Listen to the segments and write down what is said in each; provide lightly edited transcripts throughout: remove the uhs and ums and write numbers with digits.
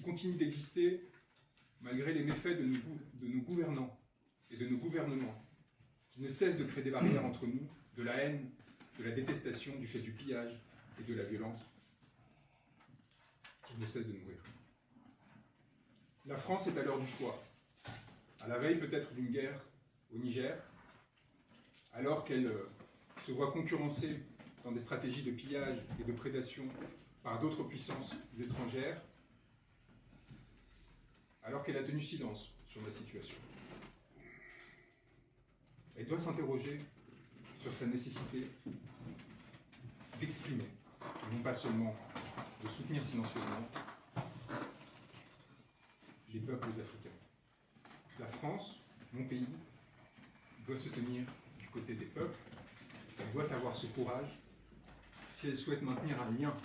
continuent d'exister malgré les méfaits de nos gouvernants et de nos gouvernements, qui ne cessent de créer des barrières entre nous, de la haine, de la détestation, du fait du pillage et de la violence, qui ne cessent de nourrir. La France est à l'heure du choix, à la veille peut-être d'une guerre au Niger, alors qu'elle se voit concurrencée dans des stratégies de pillage et de prédation par d'autres puissances étrangères, alors qu'elle a tenu silence sur la situation. Elle doit s'interroger sur sa nécessité d'exprimer, et non pas seulement de soutenir silencieusement les peuples africains. La France, mon pays, doit se tenir du côté des peuples, elle doit avoir ce courage si elle souhaite maintenir un lien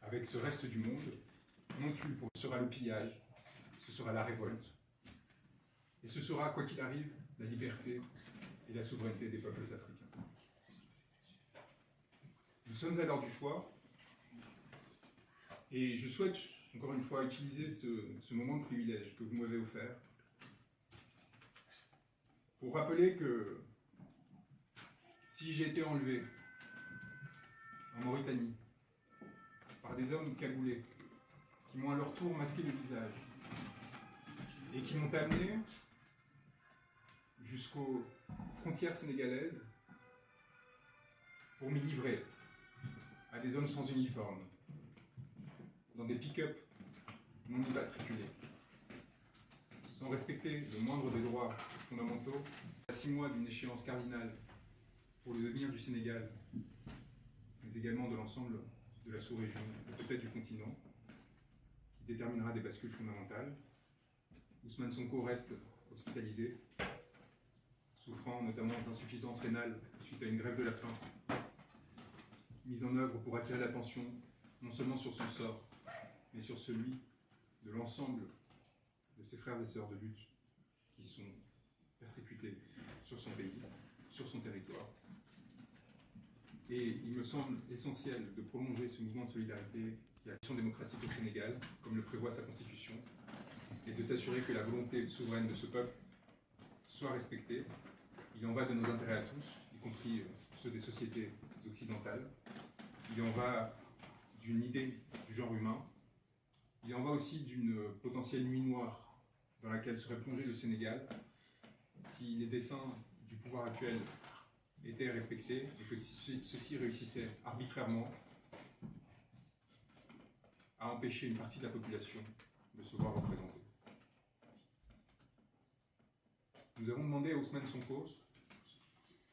avec ce reste du monde, non plus pour ce sera le pillage, ce sera la révolte, et ce sera, quoi qu'il arrive, la liberté et la souveraineté des peuples africains. Nous sommes à l'heure du choix, et je souhaite, encore une fois, utiliser ce moment de privilège que vous m'avez offert pour rappeler que si j'ai été enlevé en Mauritanie par des hommes cagoulés qui m'ont à leur tour masqué le visage et qui m'ont amené jusqu'aux frontières sénégalaises pour m'y livrer à des hommes sans uniforme, dans des pick-up non immatriculés, sans respecter le moindre des droits fondamentaux, à 6 mois d'une échéance cardinale pour le devenir du Sénégal, mais également de l'ensemble de la sous-région, et peut-être du continent, qui déterminera des bascules fondamentales. Ousmane Sonko reste hospitalisé, souffrant notamment d'insuffisance rénale suite à une grève de la faim, mise en œuvre pour attirer l'attention non seulement sur son sort, mais sur celui de l'ensemble de ses frères et sœurs de lutte qui sont persécutés sur son pays, sur son territoire. Et il me semble essentiel de prolonger ce mouvement de solidarité et l'action démocratique au Sénégal, comme le prévoit sa constitution, et de s'assurer que la volonté souveraine de ce peuple soit respectée. Il en va de nos intérêts à tous, y compris ceux des sociétés occidentales. Il en va d'une idée du genre humain. Il en va aussi d'une potentielle nuit noire dans laquelle serait plongé le Sénégal si les desseins du pouvoir actuel étaient respectés et que ceux-ci réussissaient arbitrairement à empêcher une partie de la population de se voir représentée. Nous avons demandé à Ousmane Sonko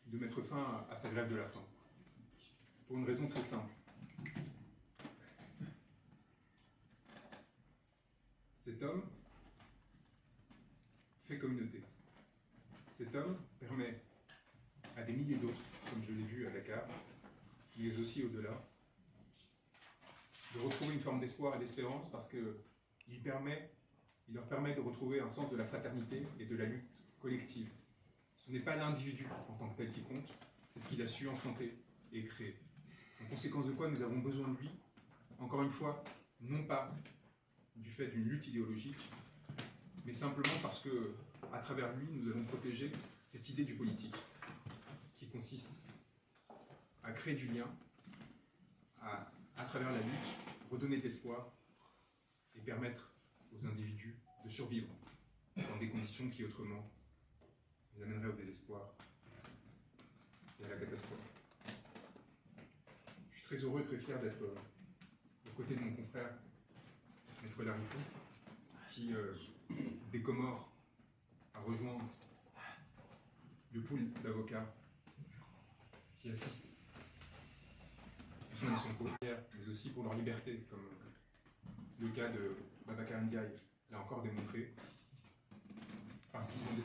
de mettre fin à sa grève de la faim, pour une raison très simple. Cet homme fait communauté. Cet homme permet à des milliers d'autres, comme je l'ai vu à Dakar, mais aussi au-delà, de retrouver une forme d'espoir et d'espérance parce qu'il leur permet de retrouver un sens de la fraternité et de la lutte collective. Ce n'est pas l'individu en tant que tel qui compte, c'est ce qu'il a su enfanter et créer. En conséquence de quoi nous avons besoin de lui, encore une fois, non pas du fait d'une lutte idéologique, mais simplement parce que, à travers lui, nous allons protéger cette idée du politique, qui consiste à créer du lien, à travers la lutte, redonner de l'espoir et permettre aux individus de survivre dans des conditions qui autrement les amèneraient au désespoir et à la catastrophe. Je suis très heureux et très fier d'être aux côtés de mon confrère, Maître Larifou, qui, des Comores, a rejoint le pool d'avocats qui assistent Ousmane Sonko, mais aussi pour leur liberté, comme le cas de Babacar Ndiaye l'a encore démontré, parce qu'ils ont